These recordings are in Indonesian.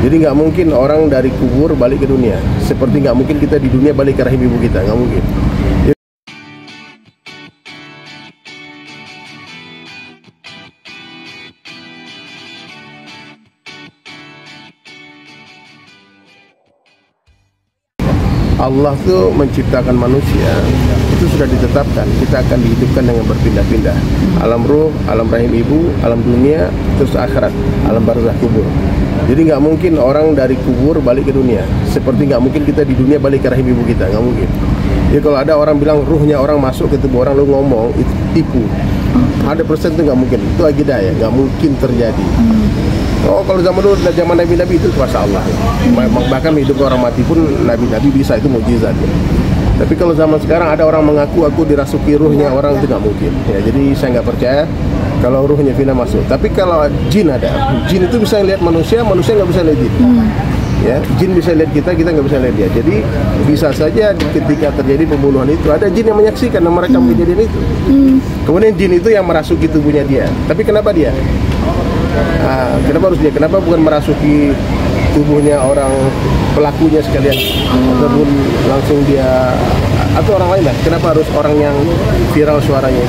Jadi nggak mungkin orang dari kubur balik ke dunia. Seperti nggak mungkin kita di dunia balik ke rahim ibu kita, nggak mungkin. Allah tuh menciptakan manusia, itu sudah ditetapkan kita akan dihidupkan dengan berpindah-pindah, alam ruh, alam rahim ibu, alam dunia, terus akhirat, alam barzakh kubur. Jadi nggak mungkin orang dari kubur balik ke dunia, seperti nggak mungkin kita di dunia balik ke rahim ibu kita, nggak mungkin. Jadi kalau ada orang bilang ruhnya orang masuk ke tubuh orang, lu ngomong itu tipu. 100% itu nggak mungkin, itu akidah ya, nggak mungkin terjadi. Oh, kalau zaman dulu, zaman nabi-nabi itu kuasa Allah. Bahkan hidup orang mati pun nabi-nabi bisa, itu mukjizat. Tapi kalau zaman sekarang ada orang mengaku aku dirasuki ruhnya orang, itu nggak mungkin. Ya, jadi saya nggak percaya kalau ruhnya Vina masuk. Tapi kalau jin ada, jin itu bisa lihat manusia, manusia nggak bisa lihat jin. Ya, jin bisa lihat kita, kita nggak bisa lihat dia. Jadi bisa saja ketika terjadi pembunuhan itu ada jin yang menyaksikan dan merekam kejadian itu. Kemudian jin itu yang merasuki tubuhnya dia. Tapi kenapa dia? Kenapa harus dia? Kenapa bukan merasuki tubuhnya orang pelakunya sekalian, ataupun langsung dia atau orang lain lah? Kenapa harus orang yang viral suaranya?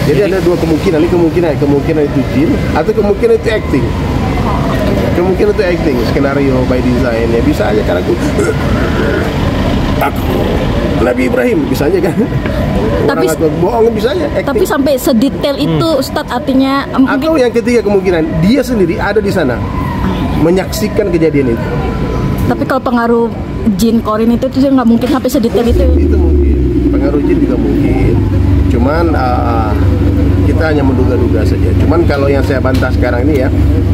Jadi ada dua kemungkinan. Ini kemungkinan itu jin atau kemungkinan itu acting. Kemungkinan itu acting, skenario by design ya, bisa aja karena aku Nabi Ibrahim bisa aja kan. Tapi bohong bisa aja acting. Tapi sampai sedetail itu Ustadz, artinya atau yang ketiga kemungkinan dia sendiri ada di sana menyaksikan kejadian itu. Tapi kalau pengaruh jin korin itu nggak mungkin sampai sedetail itu. Itu mungkin pengaruh jin juga mungkin. Cuman kita hanya menduga-duga saja. Cuman kalau yang saya bantah sekarang ini ya,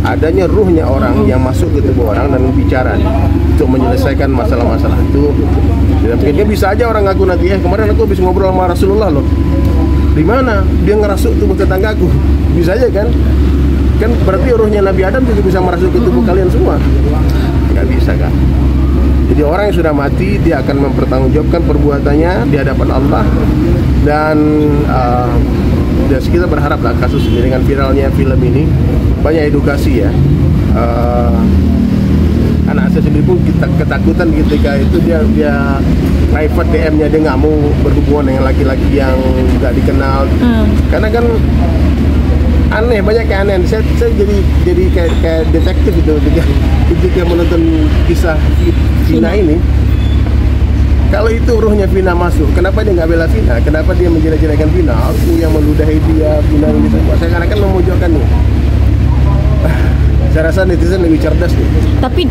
adanya ruhnya orang yang masuk ke tubuh orang dan bicara untuk menyelesaikan masalah-masalah itu. Dan mungkin bisa aja orang ngaku nanti, kemarin aku habis ngobrol sama Rasulullah loh. Di mana? Dia ngerasuk tubuh tetanggaku. Bisa aja kan? Kan berarti ruhnya Nabi Adam juga bisa merasuk ke tubuh kalian semua. Nggak bisa kan? Jadi orang yang sudah mati dia akan mempertanggungjawabkan perbuatannya di hadapan Allah. Dan kita berharap lah kasus ini dengan viralnya film ini banyak edukasi ya. Anak saya sendiri pun ketakutan ketika itu dia private DM-nya, dia nggak mau berhubungan dengan laki-laki yang nggak dikenal. Karena kan aneh, banyak keanehan. Saya jadi kayak detektif itu ketika menonton kisah Vina ini. Kalau itu ruhnya Vina masuk, kenapa dia nggak bela Vina? Kenapa dia menjelek-jelekan Vina? Aku yang meludahi dia, Vina ini semua. Saya kan memojokkan nih. Saya rasa netizen lebih cerdas nih. Tapi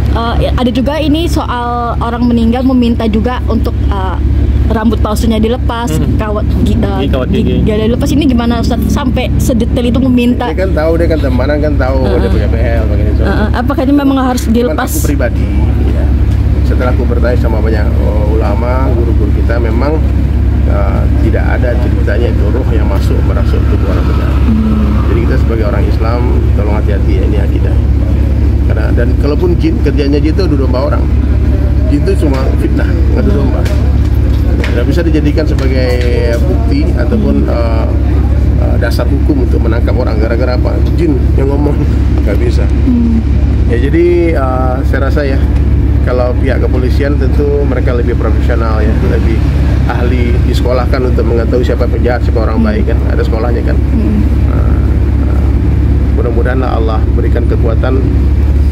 ada juga ini soal orang meninggal meminta juga untuk rambut palsunya dilepas, kawat gigi dilepas. Ini gimana Ustaz? Sampai sedetail itu meminta? Dia kan tahu, dia kan temenan kan tahu, dia punya BL begini. Apakah ini memang harus dilepas? Cuman aku pribadi, ya, setelah aku bertanya sama banyak ulama, guru-guru kita, memang tidak ada ceritanya itu ruh yang merasuk tubuh orang benar. Jadi kita sebagai orang Islam tolong hati-hati ya, ini akidah. Karena dan kalaupun jin, kerjanya jin itu adu domba orang. Jin itu cuma fitnah, ngadu domba. Tidak bisa dijadikan sebagai bukti ataupun dasar hukum untuk menangkap orang gara-gara apa? Jin yang ngomong, nggak bisa. Ya jadi saya rasa ya, kalau pihak kepolisian tentu mereka lebih profesional ya, lebih ahli, disekolahkan untuk mengetahui siapa penjahat, siapa orang baik kan, ada sekolahnya kan. Mudah-mudahan Allah berikan kekuatan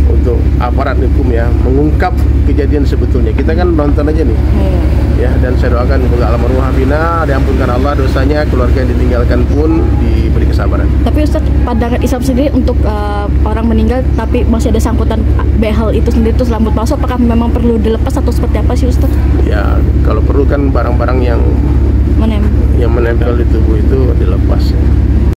untuk aparat hukum ya mengungkap kejadian sebetulnya. Kita kan nonton aja nih. Ya, dan saya doakan semoga almarhumah Vina diampunkan Allah dosanya, keluarga yang ditinggalkan pun diberi kesabaran. Tapi Ustaz, pandangan Islam sendiri untuk orang meninggal tapi masih ada sangkutan behel itu sendiri, itu rambut palsu, apakah memang perlu dilepas atau seperti apa sih Ustaz? Ya, kalau perlu kan barang-barang yang menempel di tubuh itu dilepas ya.